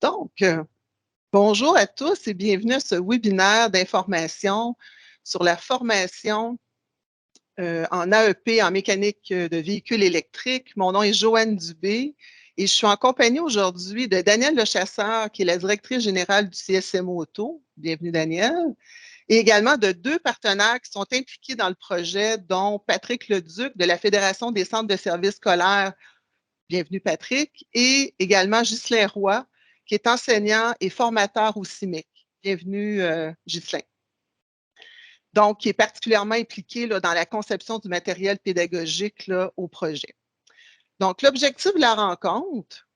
Donc, bonjour à tous et bienvenue à ce webinaire d'information sur la formation en AEP, en mécanique de véhicules électriques. Mon nom est Joanne Dubé et je suis en compagnie aujourd'hui de Danielle Lechasseur, qui est la directrice générale du CSMO Auto. Bienvenue, Danielle. Et également de deux partenaires qui sont impliqués dans le projet, dont Patrick Leduc de la Fédération des centres de services scolaires. Bienvenue, Patrick. Et également Ghislain Roy, qui est enseignant et formateur au CIMEC. Bienvenue, Ghislain. Donc, qui est particulièrement impliqué là, dans la conception du matériel pédagogique là, au projet. Donc, l'objectif de la rencontre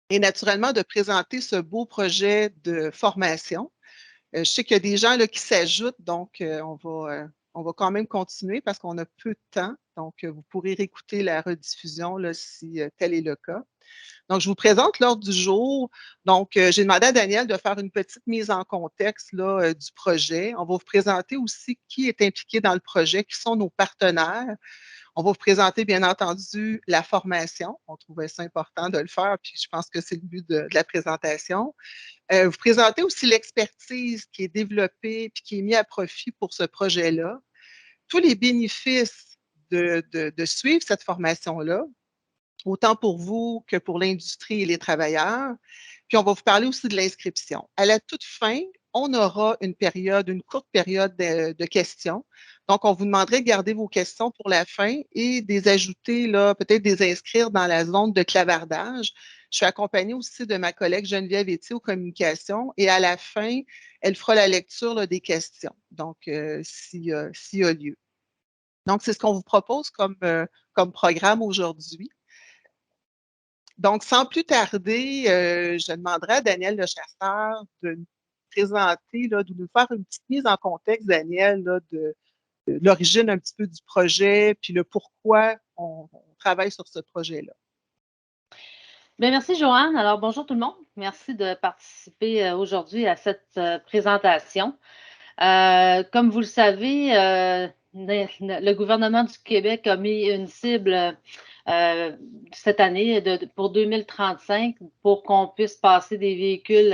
est naturellement de présenter ce beau projet de formation. Je sais qu'il y a des gens là, qui s'ajoutent, donc on va quand même continuer parce qu'on a peu de temps. Donc, vous pourrez réécouter la rediffusion là, si tel est le cas. Donc, je vous présente l'ordre du jour. Donc, j'ai demandé à Daniel de faire une petite mise en contexte là, du projet. On va vous présenter aussi qui est impliqué dans le projet, qui sont nos partenaires. On va vous présenter, bien entendu, la formation. On trouvait ça important de le faire, puis je pense que c'est le but de la présentation. Vous présenter aussi l'expertise qui est développée puis qui est mise à profit pour ce projet-là. Tous les bénéfices de suivre cette formation-là, autant pour vous que pour l'industrie et les travailleurs. Puis, on va vous parler aussi de l'inscription. À la toute fin, on aura une courte période de questions. Donc, on vous demanderait de garder vos questions pour la fin et de les ajouter, là, peut-être de les inscrire dans la zone de clavardage. Je suis accompagnée aussi de ma collègue Geneviève Etier aux communications et à la fin, elle fera la lecture là, des questions, donc s'il y a lieu. Donc, c'est ce qu'on vous propose comme programme aujourd'hui. Donc, sans plus tarder, je demanderai à Danielle Lechasseur de nous présenter, là, de nous faire une petite mise en contexte, Danielle, là, de l'origine un petit peu du projet, puis le pourquoi on travaille sur ce projet-là. Bien, merci, Joanne. Alors, bonjour tout le monde. Merci de participer aujourd'hui à cette présentation. Comme vous le savez, le gouvernement du Québec a mis une cible cette année pour 2035 pour qu'on puisse passer des véhicules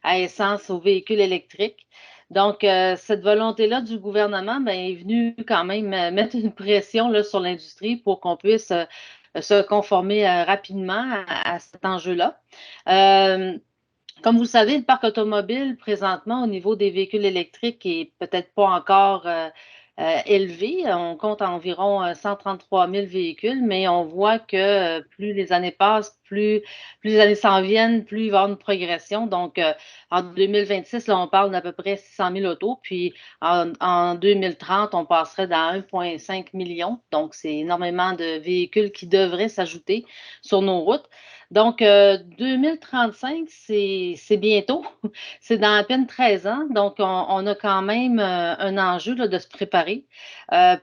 à essence aux véhicules électriques. Donc, cette volonté-là du gouvernement est venue quand même mettre une pression là, sur l'industrie pour qu'on puisse se conformer rapidement à cet enjeu-là. Comme vous le savez, le parc automobile, présentement, au niveau des véhicules électriques, est peut-être pas encore élevé. On compte environ 133 000 véhicules, mais on voit que plus les années passent, plus les années s'en viennent, plus il va y avoir une progression. Donc, en 2026, là, on parle d'à peu près 600 000 autos, puis en 2030, on passerait dans 1,5 million. Donc, c'est énormément de véhicules qui devraient s'ajouter sur nos routes. Donc, 2035, c'est bientôt. C'est dans à peine 13 ans. Donc, on a quand même un enjeu là, de se préparer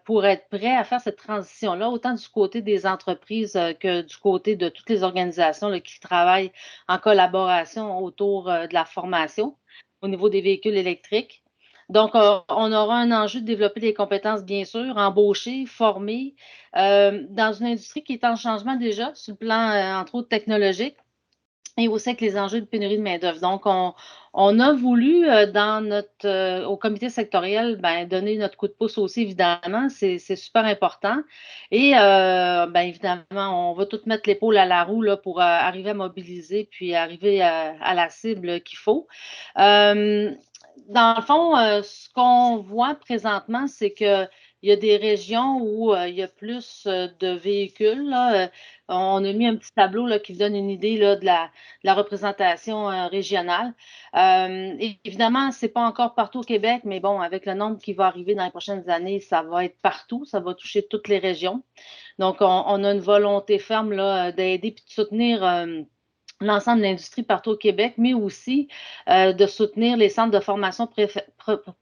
pour être prêt à faire cette transition-là, autant du côté des entreprises que du côté de toutes les organisations là, qui travaillent en collaboration autour de la formation au niveau des véhicules électriques. Donc, on aura un enjeu de développer des compétences, bien sûr, embaucher, former, dans une industrie qui est en changement déjà sur le plan, entre autres, technologique et aussi avec les enjeux de pénurie de main-d'œuvre. Donc, on a voulu, au comité sectoriel, donner notre coup de pouce aussi, évidemment. C'est super important. Et, évidemment, on va tout mettre l'épaule à la roue là, pour arriver à mobiliser puis arriver à la cible qu'il faut. Dans le fond, ce qu'on voit présentement, c'est qu'il y a des régions où il y a plus de véhicules. Là. On a mis un petit tableau là, qui vous donne une idée là, de la représentation régionale. Évidemment, ce n'est pas encore partout au Québec, mais bon, avec le nombre qui va arriver dans les prochaines années, ça va être partout, ça va toucher toutes les régions. Donc, on a une volonté ferme d'aider et de soutenir l'ensemble de l'industrie partout au Québec, mais aussi de soutenir les centres de formation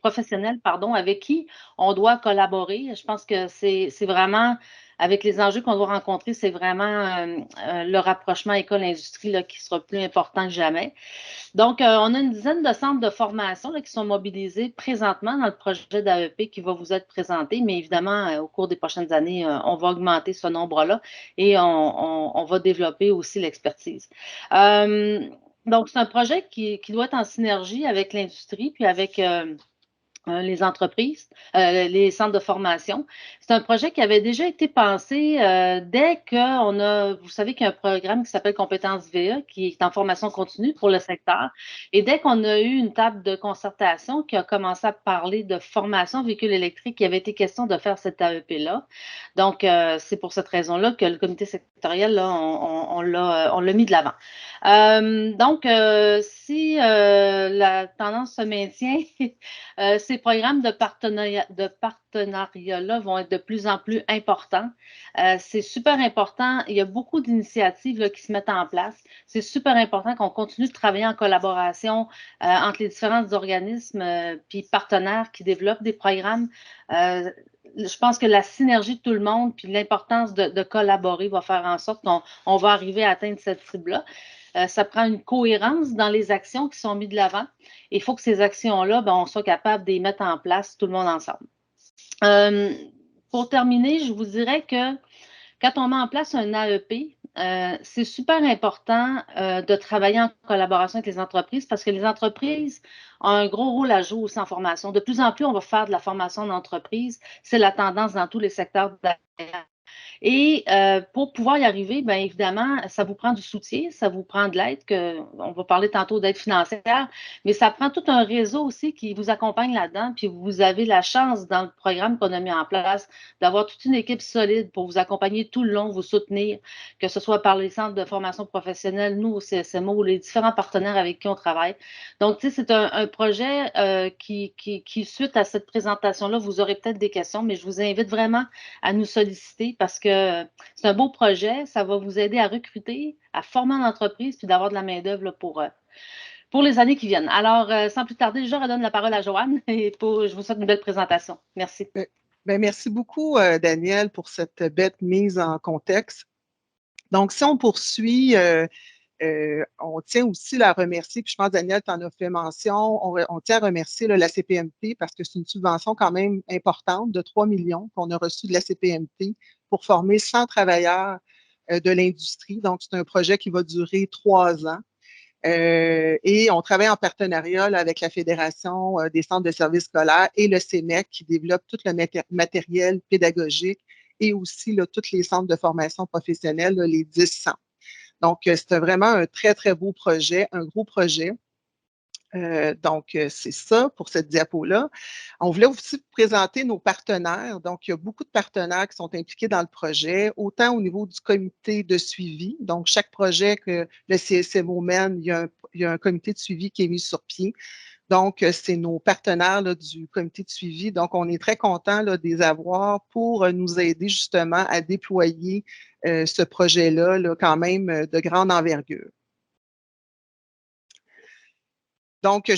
professionnelle, avec qui on doit collaborer. Je pense que c'est vraiment, avec les enjeux qu'on doit rencontrer, c'est vraiment le rapprochement école-industrie qui sera plus important que jamais. Donc, on a une dizaine de centres de formation là, qui sont mobilisés présentement dans le projet d'AEP qui va vous être présenté, mais évidemment, au cours des prochaines années, on va augmenter ce nombre-là et on va développer aussi l'expertise. Donc, c'est un projet qui doit être en synergie avec l'industrie puis avec les entreprises, les centres de formation. C'est un projet qui avait déjà été pensé dès qu'on a, vous savez qu'il y a un programme qui s'appelle Compétences VE, qui est en formation continue pour le secteur. Et dès qu'on a eu une table de concertation qui a commencé à parler de formation véhicule électrique, il y avait été question de faire cet AEP-là. Donc, c'est pour cette raison-là que le comité sectoriel, là, on l'a mis de l'avant. Donc, si la tendance se maintient, ces programmes de partenariat-là vont être de plus en plus importants. C'est super important. Il y a beaucoup d'initiatives qui se mettent en place. C'est super important qu'on continue de travailler en collaboration entre les différents organismes puis partenaires qui développent des programmes. Je pense que la synergie de tout le monde puis l'importance de collaborer va faire en sorte qu'on va arriver à atteindre cette cible-là. Ça prend une cohérence dans les actions qui sont mises de l'avant. Il faut que ces actions-là, on soit capable de les mettre en place tout le monde ensemble. Pour terminer, je vous dirais que quand on met en place un AEP, c'est super important de travailler en collaboration avec les entreprises parce que les entreprises ont un gros rôle à jouer aussi en formation. De plus en plus, on va faire de la formation d'entreprise. C'est la tendance dans tous les secteurs d'ailleurs. Et pour pouvoir y arriver, bien évidemment, ça vous prend du soutien, ça vous prend de l'aide, on va parler tantôt d'aide financière, mais ça prend tout un réseau aussi qui vous accompagne là-dedans. Puis vous avez la chance dans le programme qu'on a mis en place d'avoir toute une équipe solide pour vous accompagner tout le long, vous soutenir, que ce soit par les centres de formation professionnelle, nous au CSMO, ou les différents partenaires avec qui on travaille. Donc, tu sais, c'est un projet qui, suite à cette présentation-là, vous aurez peut-être des questions, mais je vous invite vraiment à nous solliciter parce que c'est un beau projet. Ça va vous aider à recruter, à former en entreprise, puis d'avoir de la main-d'œuvre pour les années qui viennent. Alors, sans plus tarder, je redonne la parole à Joanne et je vous souhaite une belle présentation. Merci. Merci beaucoup, Daniel, pour cette belle mise en contexte. Donc, si on poursuit, on tient aussi à remercier, puis je pense, Daniel, tu en as fait mention, on tient à remercier la CPMT parce que c'est une subvention quand même importante de 3 millions qu'on a reçue de la CPMT pour former 100 travailleurs de l'industrie. Donc, c'est un projet qui va durer 3 ans. Et on travaille en partenariat avec la Fédération des centres de services scolaires et le CEMEC qui développe tout le matériel pédagogique et aussi tous les centres de formation professionnelle, les 10 centres. Donc, c'était vraiment un très, très beau projet, un gros projet. Donc, c'est ça pour cette diapo-là. On voulait aussi vous présenter nos partenaires. Donc, il y a beaucoup de partenaires qui sont impliqués dans le projet, autant au niveau du comité de suivi. Donc, chaque projet que le CSMO mène, il y a un comité de suivi qui est mis sur pied. Donc, c'est nos partenaires du comité de suivi. Donc, on est très contents de les avoir pour nous aider justement à déployer ce projet-là, quand même de grande envergure. Donc,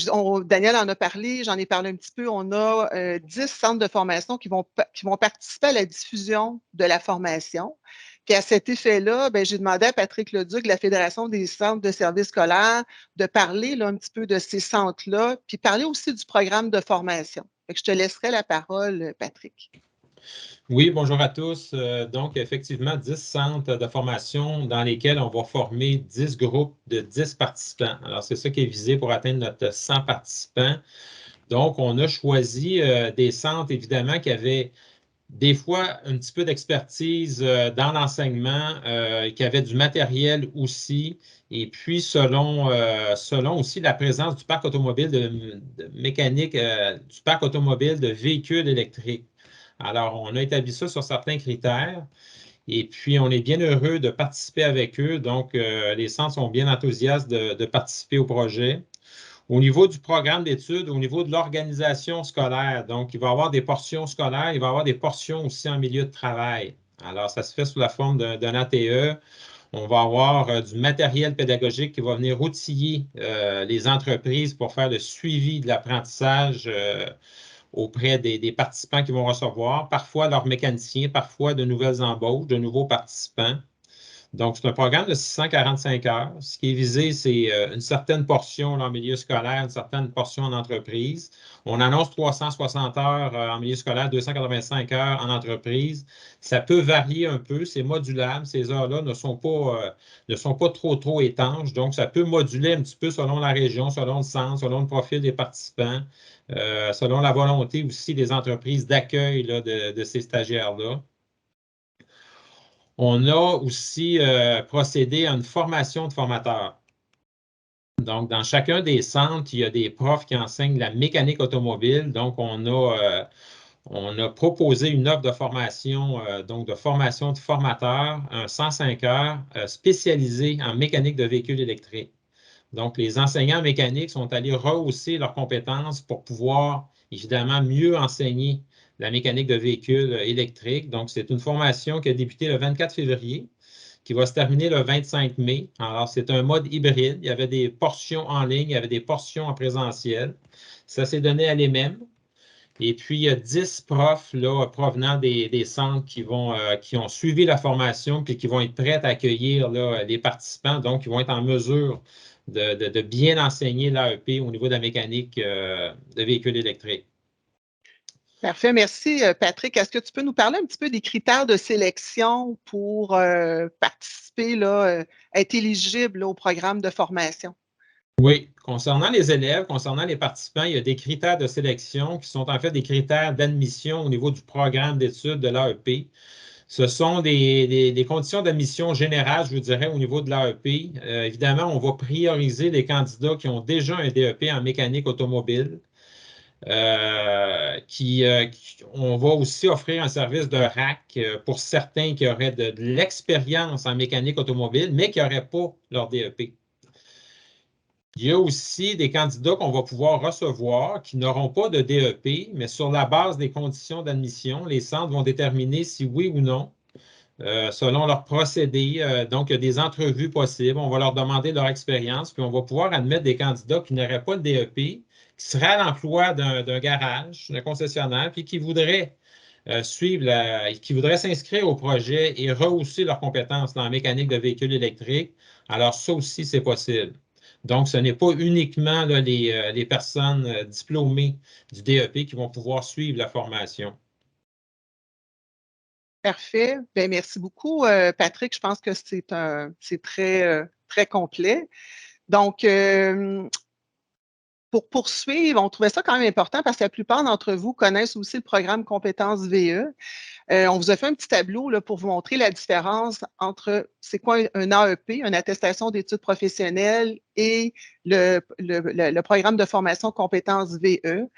Daniel en a parlé, j'en ai parlé un petit peu. On a 10 centres de formation qui vont participer à la diffusion de la formation. Puis à cet effet-là, j'ai demandé à Patrick Leduc de la Fédération des centres de services scolaires de parler un petit peu de ces centres-là, puis parler aussi du programme de formation. Fait que je te laisserai la parole, Patrick. Oui, bonjour à tous. Donc, effectivement, 10 centres de formation dans lesquels on va former 10 groupes de 10 participants. Alors, c'est ça qui est visé pour atteindre notre 100 participants. Donc, on a choisi des centres, évidemment, qui avaient des fois un petit peu d'expertise dans l'enseignement, qui avaient du matériel aussi, et puis selon aussi la présence du parc automobile de mécanique, du parc automobile de véhicules électriques. Alors, on a établi ça sur certains critères et puis on est bien heureux de participer avec eux. Donc, les centres sont bien enthousiastes de participer au projet. Au niveau du programme d'études, au niveau de l'organisation scolaire, donc il va y avoir des portions scolaires, il va y avoir des portions aussi en milieu de travail. Alors, ça se fait sous la forme d'un ATE. On va avoir du matériel pédagogique qui va venir outiller les entreprises pour faire le suivi de l'apprentissage auprès des participants qui vont recevoir, parfois leurs mécaniciens, parfois de nouvelles embauches, de nouveaux participants. Donc, c'est un programme de 645 heures. Ce qui est visé, c'est une certaine portion en milieu scolaire, une certaine portion en entreprise. On annonce 360 heures en milieu scolaire, 285 heures en entreprise. Ça peut varier un peu, c'est modulable. Ces heures-là ne sont pas trop étanches. Donc, ça peut moduler un petit peu selon la région, selon le centre, selon le profil des participants, selon la volonté aussi des entreprises d'accueil de ces stagiaires-là. On a aussi procédé à une formation de formateurs. Donc, dans chacun des centres, il y a des profs qui enseignent la mécanique automobile. Donc, on a proposé une offre de formation, de formation de formateurs, un 105 heures spécialisé en mécanique de véhicules électriques. Donc, les enseignants mécaniques sont allés rehausser leurs compétences pour pouvoir, évidemment, mieux enseigner la mécanique de véhicules électriques. Donc, c'est une formation qui a débuté le 24 février, qui va se terminer le 25 mai. Alors, c'est un mode hybride. Il y avait des portions en ligne, il y avait des portions en présentiel. Ça s'est donné à l'EMEM. Et puis, il y a 10 profs là, provenant des centres qui ont suivi la formation puis qui vont être prêts à accueillir là, les participants. Donc, ils vont être en mesure de bien enseigner l'AEP au niveau de la mécanique de véhicules électriques. Parfait, merci Patrick. Est-ce que tu peux nous parler un petit peu des critères de sélection pour participer, là, être éligible là, au programme de formation? Oui, concernant les élèves, concernant les participants, il y a des critères de sélection qui sont en fait des critères d'admission au niveau du programme d'études de l'AEP. Ce sont des conditions d'admission générales, je vous dirais, au niveau de l'AEP. Évidemment, on va prioriser les candidats qui ont déjà un DEP en mécanique automobile. On va aussi offrir un service de RAC pour certains qui auraient de l'expérience en mécanique automobile, mais qui n'auraient pas leur DEP. Il y a aussi des candidats qu'on va pouvoir recevoir qui n'auront pas de DEP, mais sur la base des conditions d'admission, les centres vont déterminer si oui ou non, selon leur procédé. Donc, il y a des entrevues possibles. On va leur demander leur expérience, puis on va pouvoir admettre des candidats qui n'auraient pas de DEP, qui seraient à l'emploi d'un garage, d'un concessionnaire, puis qui voudraient qui voudraient s'inscrire au projet et rehausser leurs compétences dans la mécanique de véhicules électriques. Alors, ça aussi, c'est possible. Donc, ce n'est pas uniquement là, les personnes diplômées du DEP qui vont pouvoir suivre la formation. Parfait. Bien, merci beaucoup, Patrick. Je pense que c'est très complet. Donc, pour poursuivre, on trouvait ça quand même important parce que la plupart d'entre vous connaissent aussi le programme Compétences VE. On vous a fait un petit tableau là, pour vous montrer la différence entre c'est quoi un AEP, une attestation d'études professionnelles, et le programme de formation Compétences VE.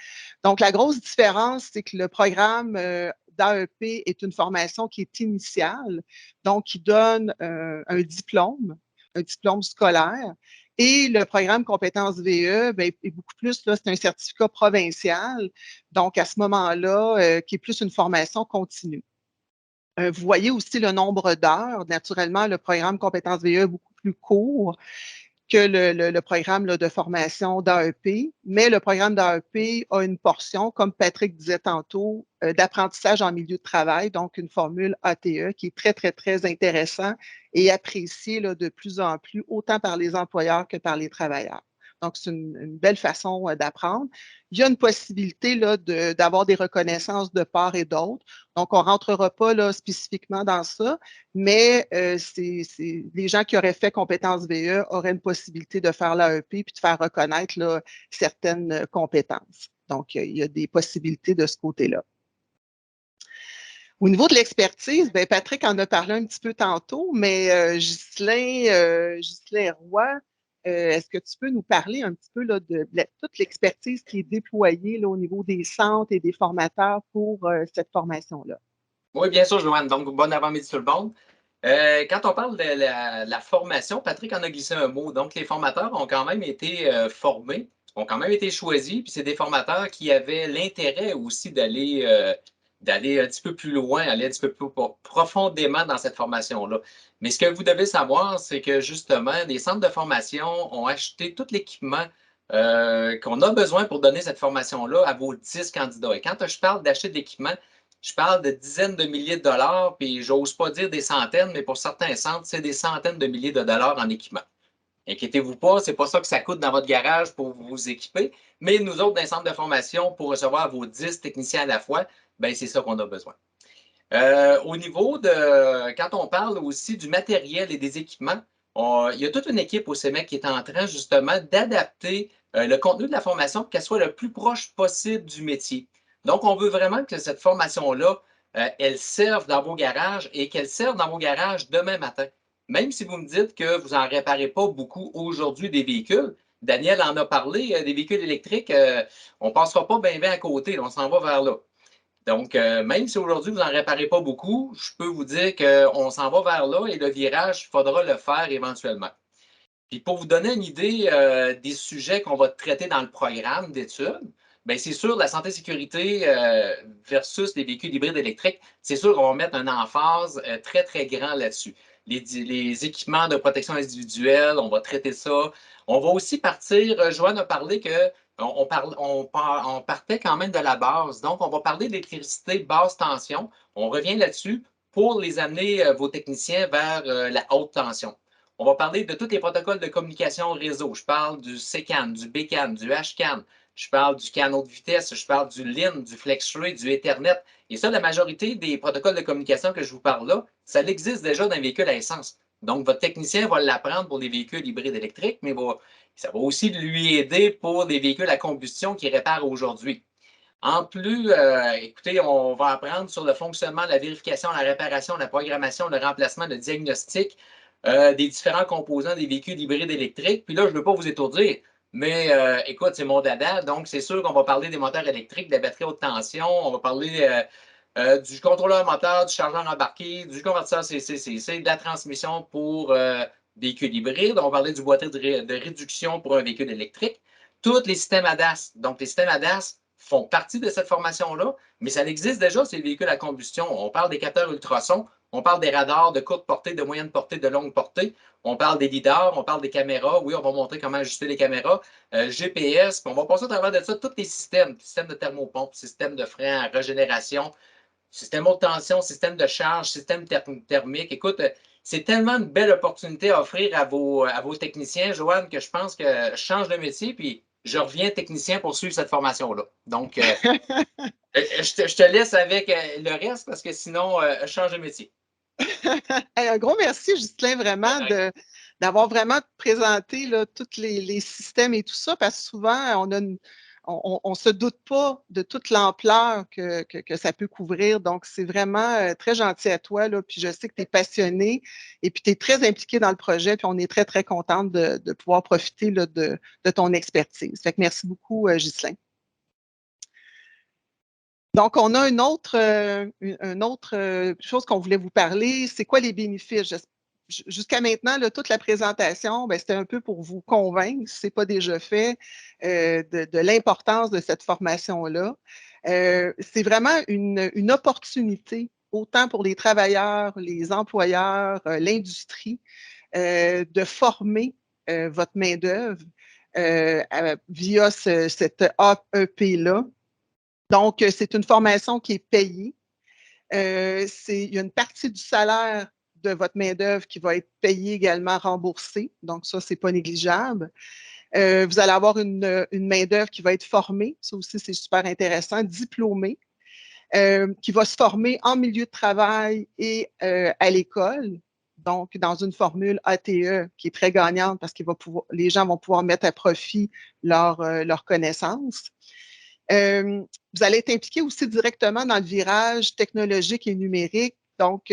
Donc, la grosse différence, c'est que le programme d'AEP est une formation qui est initiale, donc qui donne un diplôme scolaire. Et le programme Compétences VE bien, est beaucoup plus, là, c'est un certificat provincial, donc à ce moment-là, qui est plus une formation continue. Vous voyez aussi le nombre d'heures. Naturellement, le programme Compétences VE est beaucoup plus court que le programme là, de formation d'AEP, mais le programme d'AEP a une portion, comme Patrick disait tantôt, d'apprentissage en milieu de travail, donc une formule ATE qui est très, très, très intéressant et appréciée là, de plus en plus, autant par les employeurs que par les travailleurs. Donc, c'est une belle façon d'apprendre. Il y a une possibilité là, d'avoir des reconnaissances de part et d'autre. Donc, on ne rentrera pas là, spécifiquement dans ça, mais les gens qui auraient fait compétences VE auraient une possibilité de faire l'AEP puis de faire reconnaître là, certaines compétences. Donc, il y a des possibilités de ce côté-là. Au niveau de l'expertise, bien, Patrick en a parlé un petit peu tantôt, mais Ghislain Roy, est-ce que tu peux nous parler un petit peu là, de toute l'expertise qui est déployée là, au niveau des centres et des formateurs pour cette formation-là? Oui, bien sûr, Joanne. Donc, bon avant-midi tout le monde. Quand on parle de la formation, Patrick en a glissé un mot. Donc, les formateurs ont quand même été formés, ont quand même été choisis, puis c'est des formateurs qui avaient l'intérêt aussi d'aller un petit peu plus loin, aller un petit peu plus profondément dans cette formation-là. Mais ce que vous devez savoir, c'est que justement, les centres de formation ont acheté tout l'équipement qu'on a besoin pour donner cette formation-là à vos 10 candidats. Et quand je parle d'acheter de l'équipement, je parle de dizaines de milliers de dollars, puis j'ose pas dire des centaines, mais pour certains centres, c'est des centaines de milliers de dollars en équipement. Inquiétez-vous pas, c'est pas ça que ça coûte dans votre garage pour vous équiper, mais nous autres, dans les centres de formation, pour recevoir vos 10 techniciens à la fois, ben c'est ça qu'on a besoin. Au niveau de, quand on parle aussi du matériel et des équipements, il y a toute une équipe au CEMEC qui est en train justement d'adapter le contenu de la formation pour qu'elle soit le plus proche possible du métier. Donc, on veut vraiment que cette formation-là, elle serve dans vos garages et qu'elle serve dans vos garages demain matin. Même si vous me dites que vous n'en réparez pas beaucoup aujourd'hui des véhicules, Daniel en a parlé, des véhicules électriques, on ne passera pas bien à côté, on s'en va vers là. Donc, même si aujourd'hui, vous n'en réparez pas beaucoup, je peux vous dire qu'on s'en va vers là et le virage, il faudra le faire éventuellement. Puis pour vous donner une idée des sujets qu'on va traiter dans le programme d'études, bien, c'est sûr, la santé-sécurité versus les véhicules hybrides électriques, c'est sûr qu'on va mettre un emphase très, très grand là-dessus. Les équipements de protection individuelle, on va traiter ça. On va aussi partir, Joanne a parlé que on partait quand même de la base. Donc, on va parler d'électricité basse tension. On revient là-dessus pour les amener, vos techniciens, vers la haute tension. On va parler de tous les protocoles de communication réseau. Je parle du CCAN, du BCAN, du HCAN. Je parle du CAN haute vitesse. Je parle du LIN, du FlexRay, du Ethernet. Et ça, la majorité des protocoles de communication que je vous parle là, ça existe déjà dans un véhicule à essence. Donc, votre technicien va l'apprendre pour des véhicules hybrides électriques, mais ça va aussi lui aider pour des véhicules à combustion qu'il répare aujourd'hui. En plus, écoutez, on va apprendre sur le fonctionnement, la vérification, la réparation, la programmation, le remplacement, le diagnostic des différents composants des véhicules hybrides électriques. Puis là, je ne veux pas vous étourdir, mais écoute, c'est mon dada. Donc, c'est sûr qu'on va parler des moteurs électriques, des batteries haute tension. On va parler du contrôleur moteur, du chargeur embarqué, du convertisseur CCCC, de la transmission pour véhicules hybrides. On va parler du boîtier de réduction pour un véhicule électrique. Tous les systèmes ADAS. Donc, les systèmes ADAS font partie de cette formation-là, mais ça existe déjà, ces véhicules à combustion. On parle des capteurs ultrasons, on parle des radars de courte portée, de moyenne portée, de longue portée. On parle des lidars, on parle des caméras. Oui, on va montrer comment ajuster les caméras. GPS, puis on va passer au travers de ça tous les systèmes de thermopompe, système de frein à régénération, système haute tension, système de charge, système thermique. Écoute, c'est tellement une belle opportunité à offrir à vos techniciens, Joanne, que je pense que je change de métier, puis je reviens technicien pour suivre cette formation-là. Donc, je te laisse avec le reste parce que sinon, je change de métier. Hey, un gros merci, Ghislain, vraiment, d'avoir vraiment présenté là, tous les systèmes et tout ça, parce que souvent, on ne se doute pas de toute l'ampleur que ça peut couvrir. Donc, c'est vraiment très gentil à toi, là, puis je sais que tu es passionné et puis tu es très impliqué dans le projet, puis on est très, très contente de pouvoir profiter là, de ton expertise. Fait que merci beaucoup, Ghislain. Donc, on a une autre chose qu'on voulait vous parler. C'est quoi les bénéfices? Jusqu'à maintenant, là, toute la présentation, c'était un peu pour vous convaincre, si ce n'est pas déjà fait, de l'importance de cette formation-là. C'est vraiment une opportunité, autant pour les travailleurs, les employeurs, l'industrie, de former votre main-d'œuvre via cette AEP-là. Donc, c'est une formation qui est payée. Il y a une partie du salaire de votre main-d'œuvre qui va être payée également, remboursée. Donc, ça, ce n'est pas négligeable. Vous allez avoir une main-d'œuvre qui va être formée. Ça aussi, c'est super intéressant, diplômée, qui va se former en milieu de travail et à l'école. Donc, dans une formule ATE qui est très gagnante parce que les gens vont pouvoir mettre à profit leurs connaissances. Vous allez être impliqué aussi directement dans le virage technologique et numérique. Donc,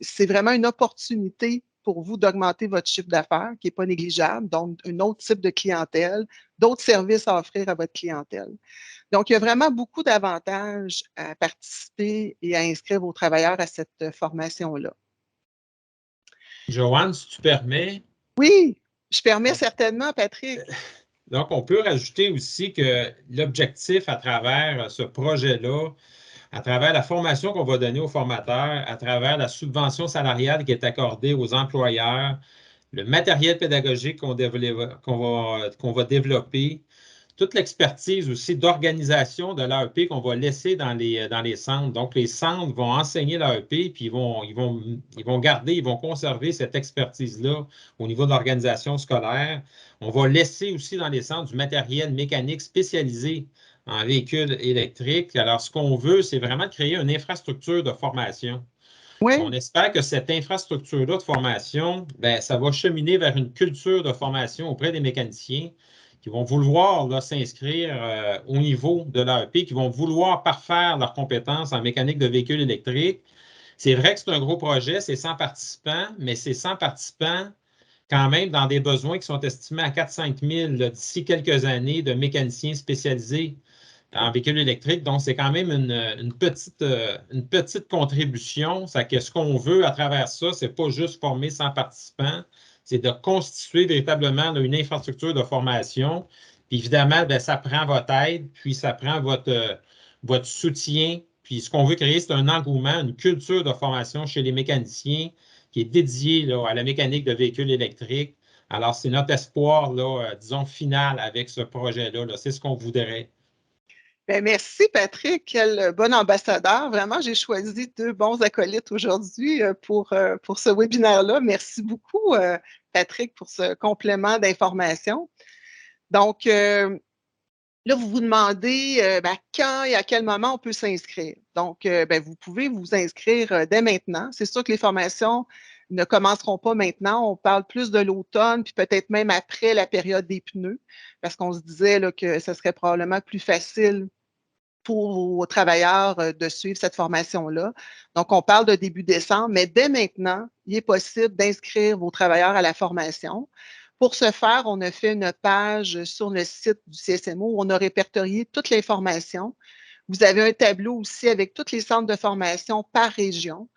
c'est vraiment une opportunité pour vous d'augmenter votre chiffre d'affaires qui n'est pas négligeable. Donc, un autre type de clientèle, d'autres services à offrir à votre clientèle. Donc, il y a vraiment beaucoup d'avantages à participer et à inscrire vos travailleurs à cette formation-là. Joanne, si tu permets. Oui, je permets certainement, Patrick. Donc, on peut rajouter aussi que l'objectif à travers ce projet-là, à travers la formation qu'on va donner aux formateurs, à travers la subvention salariale qui est accordée aux employeurs, le matériel pédagogique qu'on va développer, toute l'expertise aussi d'organisation de l'AEP qu'on va laisser dans les centres. Donc, les centres vont enseigner l'AEP, puis ils vont garder, ils vont conserver cette expertise-là au niveau de l'organisation scolaire. On va laisser aussi dans les centres du matériel mécanique spécialisé en véhicules électriques. Alors, ce qu'on veut, c'est vraiment créer une infrastructure de formation. Oui. On espère que cette infrastructure-là de formation, bien, ça va cheminer vers une culture de formation auprès des mécaniciens qui vont vouloir s'inscrire au niveau de l'AEP, qui vont vouloir parfaire leurs compétences en mécanique de véhicules électriques. C'est vrai que c'est un gros projet, c'est 100 participants, mais c'est 100 participants quand même dans des besoins qui sont estimés à 4-5 000 d'ici quelques années de mécaniciens spécialisés en véhicules électriques. Donc, c'est quand même une petite contribution. Ce qu'on veut à travers ça, ce n'est pas juste former 100 participants, c'est de constituer véritablement une infrastructure de formation. Puis évidemment, bien, ça prend votre aide, puis ça prend votre soutien. Puis ce qu'on veut créer, c'est un engouement, une culture de formation chez les mécaniciens qui est dédiée là, à la mécanique de véhicules électriques. Alors, c'est notre espoir, là, disons, final avec ce projet-là. Là. C'est ce qu'on voudrait. Bien, merci, Patrick. Quel bon ambassadeur. Vraiment, j'ai choisi 2 bons acolytes aujourd'hui pour ce webinaire-là. Merci beaucoup, Patrick, pour ce complément d'information. Donc, là, vous vous demandez quand et à quel moment on peut s'inscrire. Donc, vous pouvez vous inscrire dès maintenant. C'est sûr que les formations ne commenceront pas maintenant. On parle plus de l'automne, puis peut-être même après la période des pneus, parce qu'on se disait là, que ce serait probablement plus facile pour vos travailleurs de suivre cette formation-là. Donc, on parle de début décembre, mais dès maintenant, il est possible d'inscrire vos travailleurs à la formation. Pour ce faire, on a fait une page sur le site du CSMO où on a répertorié toute l'information. Vous avez un tableau aussi avec tous les centres de formation par région.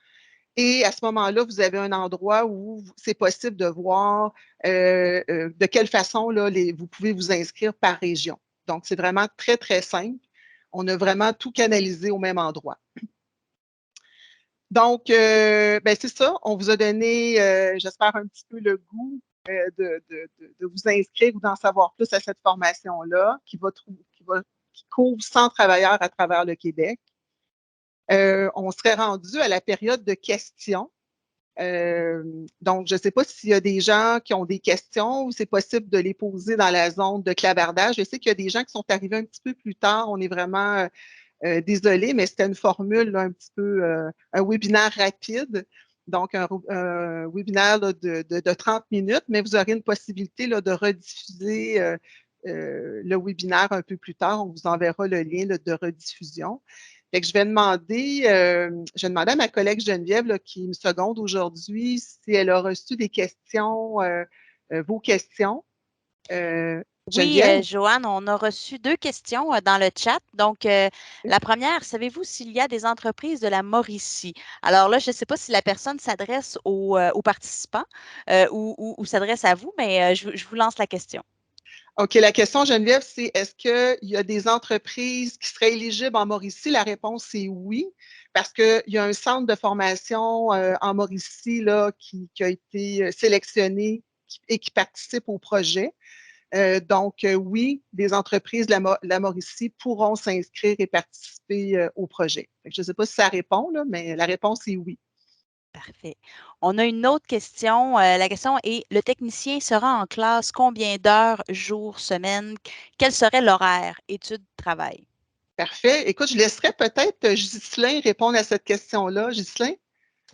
Et à ce moment-là, vous avez un endroit où c'est possible de voir de quelle façon là, vous pouvez vous inscrire par région. Donc, c'est vraiment très, très simple. On a vraiment tout canalisé au même endroit. Donc, c'est ça. On vous a donné, j'espère, un petit peu le goût de vous inscrire ou d'en savoir plus à cette formation-là qui couvre 100 travailleurs à travers le Québec. On serait rendu à la période de questions. Donc, je ne sais pas s'il y a des gens qui ont des questions ou c'est possible de les poser dans la zone de clavardage. Je sais qu'il y a des gens qui sont arrivés un petit peu plus tard. On est vraiment désolé, mais c'était une formule là, un petit peu, un webinaire rapide. Donc, un webinaire là, de 30 minutes, mais vous aurez une possibilité là, de rediffuser le webinaire un peu plus tard. On vous enverra le lien là, de rediffusion. Fait que je vais demander à ma collègue Geneviève là, qui me seconde aujourd'hui si elle a reçu des questions, vos questions. Oui, Joanne, on a reçu 2 questions dans le chat. Donc, la première, savez-vous s'il y a des entreprises de la Mauricie? Alors là, je ne sais pas si la personne s'adresse aux participants ou s'adresse à vous, mais je vous lance la question. OK, la question, Geneviève, c'est est-ce qu'il y a des entreprises qui seraient éligibles en Mauricie? La réponse est oui, parce qu'il y a un centre de formation en Mauricie là, qui a été sélectionné et qui participe au projet. Donc, oui, des entreprises de la Mauricie pourront s'inscrire et participer au projet. Je ne sais pas si ça répond, là, mais la réponse est oui. Parfait. On a une autre question. La question est, le technicien sera en classe combien d'heures, jours, semaines? Quel serait l'horaire, études, travail? Parfait. Écoute, je laisserai peut-être Ghislain répondre à cette question-là. Ghislain?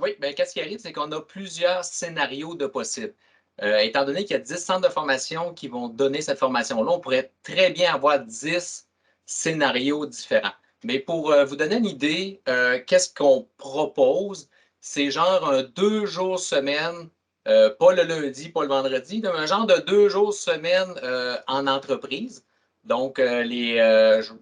Oui, bien, qu'est-ce qui arrive, c'est qu'on a plusieurs scénarios de possibles. Étant donné qu'il y a 10 centres de formation qui vont donner cette formation-là, on pourrait très bien avoir 10 scénarios différents. Mais pour vous donner une idée, qu'est-ce qu'on propose? C'est genre un 2 jours semaine, pas le lundi, pas le vendredi, mais un genre de 2 jours semaine en entreprise. Donc, les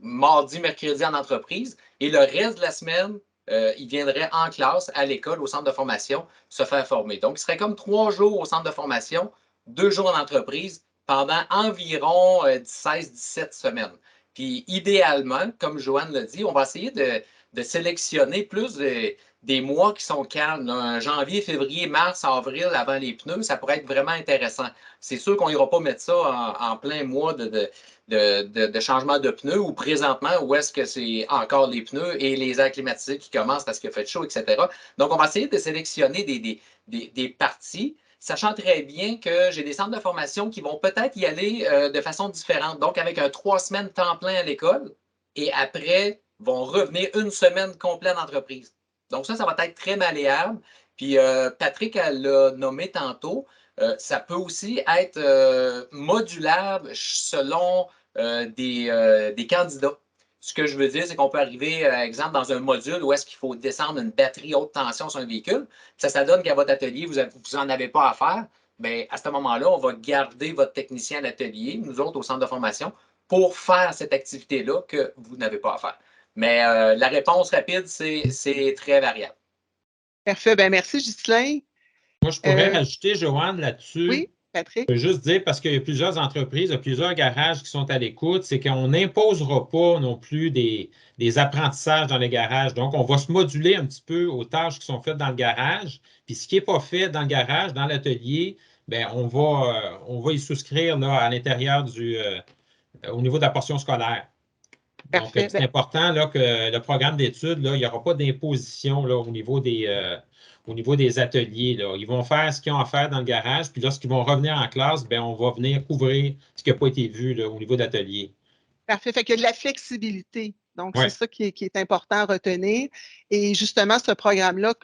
mardi, mercredi en entreprise. Et le reste de la semaine, il viendrait en classe, à l'école, au centre de formation, se faire former. Donc, il serait comme 3 jours au centre de formation, 2 jours en entreprise, pendant environ 16-17 semaines. Puis, idéalement, comme Joanne l'a dit, on va essayer de sélectionner plus des mois qui sont calmes, là, janvier, février, mars, avril, avant les pneus, ça pourrait être vraiment intéressant. C'est sûr qu'on n'ira pas mettre ça en plein mois de changement de pneus ou présentement où est-ce que c'est encore les pneus et les airs climatisés qui commencent parce qu'il fait chaud, etc. Donc, on va essayer de sélectionner des parties, sachant très bien que j'ai des centres de formation qui vont peut-être y aller de façon différente. Donc, avec un 3 semaines temps plein à l'école et après, vont revenir une semaine complète d'entreprise. Donc, ça va être très malléable. Puis, Patrick, elle l'a nommé tantôt, ça peut aussi être modulable selon des candidats. Ce que je veux dire, c'est qu'on peut arriver, exemple, dans un module où est-ce qu'il faut descendre une batterie haute tension sur un véhicule. Ça donne qu'à votre atelier, vous n'en avez pas à faire. Bien, à ce moment-là, on va garder votre technicien à l'atelier, nous autres au centre de formation, pour faire cette activité-là que vous n'avez pas à faire. Mais la réponse rapide, c'est très variable. Parfait. Bien, merci, Ghislain. Moi, je pourrais rajouter, Joanne, là-dessus. Oui, Patrick. Je peux juste dire, parce qu'il y a plusieurs entreprises, il y a plusieurs garages qui sont à l'écoute, c'est qu'on n'imposera pas non plus des apprentissages dans les garages. Donc, on va se moduler un petit peu aux tâches qui sont faites dans le garage. Puis, ce qui n'est pas fait dans le garage, dans l'atelier, bien, on va y souscrire là, à l'intérieur au niveau de la portion scolaire. Donc, c'est important là, que le programme d'études, il n'y aura pas d'imposition au niveau des ateliers. Là. Ils vont faire ce qu'ils ont à faire dans le garage, puis lorsqu'ils vont revenir en classe, bien, on va venir couvrir ce qui n'a pas été vu là, au niveau d'atelier. Parfait. Fait qu'il y a de la flexibilité. Donc, c'est ça qui est important à retenir. Et justement, ce programme-là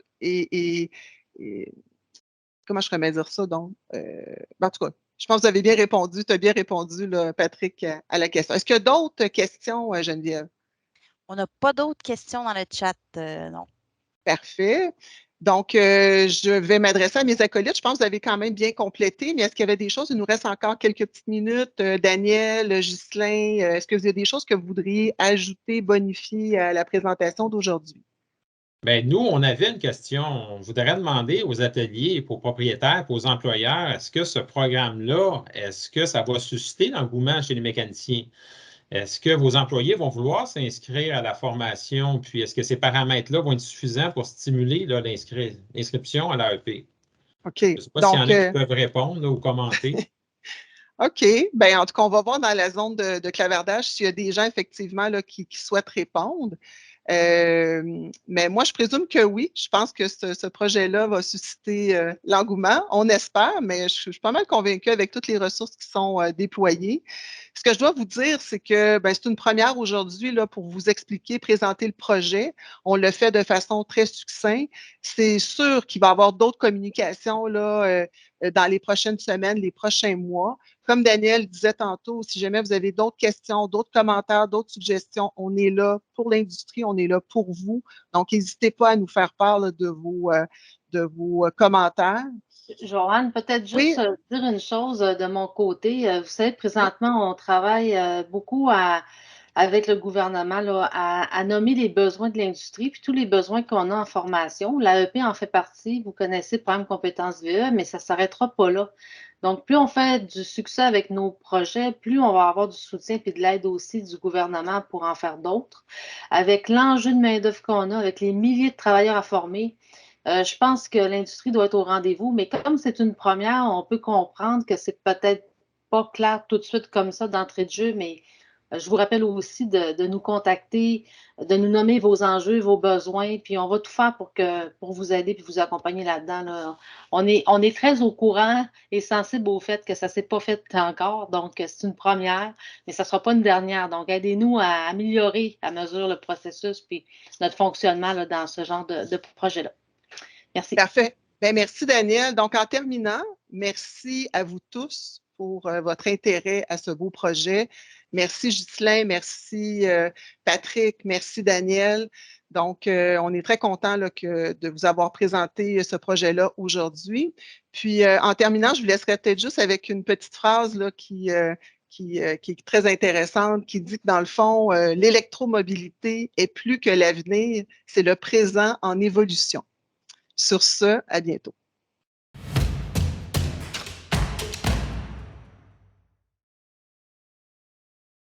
comment je pourrais dire ça? Donc, en tout cas, je pense que vous avez bien répondu. Tu as bien répondu, là, Patrick, à la question. Est-ce qu'il y a d'autres questions, Geneviève? On n'a pas d'autres questions dans le chat, non. Parfait. Donc, je vais m'adresser à mes acolytes. Je pense que vous avez quand même bien complété, mais est-ce qu'il y avait des choses? Il nous reste encore quelques petites minutes. Daniel, Ghislain, est-ce que vous avez des choses que vous voudriez ajouter, bonifier à la présentation d'aujourd'hui? Bien, nous, on avait une question. On voudrait demander aux ateliers, aux propriétaires, aux employeurs, est-ce que ce programme-là, est-ce que ça va susciter l'engouement chez les mécaniciens? Est-ce que vos employés vont vouloir s'inscrire à la formation? Puis, est-ce que ces paramètres-là vont être suffisants pour stimuler l'inscription à l'AEP? OK. Je ne sais pas s'il y en a qui peuvent répondre là, ou commenter. OK. Bien, en tout cas, on va voir dans la zone de clavardage s'il y a des gens, effectivement, là, qui souhaitent répondre. Mais moi, je présume que oui. Je pense que ce projet-là va susciter l'engouement. On espère, mais je suis pas mal convaincue avec toutes les ressources qui sont déployées. Ce que je dois vous dire, c'est que c'est une première aujourd'hui là, pour vous expliquer, présenter le projet. On le fait de façon très succincte. C'est sûr qu'il va y avoir d'autres communications là, dans les prochaines semaines, les prochains mois. Comme Daniel disait tantôt, si jamais vous avez d'autres questions, d'autres commentaires, d'autres suggestions, on est là pour l'industrie, on est là pour vous. Donc, n'hésitez pas à nous faire part là, de vos commentaires. Joanne, peut-être juste dire une chose de mon côté. Vous savez, présentement, on travaille beaucoup avec le gouvernement là, à nommer les besoins de l'industrie, puis tous les besoins qu'on a en formation. L'AEP en fait partie. Vous connaissez le programme Compétences VE, mais ça ne s'arrêtera pas là. Donc, plus on fait du succès avec nos projets, plus on va avoir du soutien et de l'aide aussi du gouvernement pour en faire d'autres. Avec l'enjeu de main-d'œuvre qu'on a, avec les milliers de travailleurs à former, je pense que l'industrie doit être au rendez-vous, mais comme c'est une première, on peut comprendre que c'est peut-être pas clair tout de suite comme ça d'entrée de jeu, mais je vous rappelle aussi de nous contacter, de nous nommer vos enjeux, vos besoins, puis on va tout faire pour vous aider et vous accompagner là-dedans. Là. On est très au courant et sensible au fait que ça ne s'est pas fait encore, donc c'est une première, mais ça ne sera pas une dernière. Donc, aidez-nous à améliorer à mesure le processus puis notre fonctionnement là, dans ce genre de projet-là. Merci. Parfait. Bien, merci, Daniel. Donc, en terminant, merci à vous tous pour votre intérêt à ce beau projet. Merci, Ghislain. Merci, Patrick. Merci, Daniel. Donc, on est très content de vous avoir présenté ce projet-là aujourd'hui. Puis, en terminant, je vous laisserai peut-être juste avec une petite phrase là, qui est très intéressante, qui dit que dans le fond, l'électromobilité est plus que l'avenir, c'est le présent en évolution. Sur ce, à bientôt.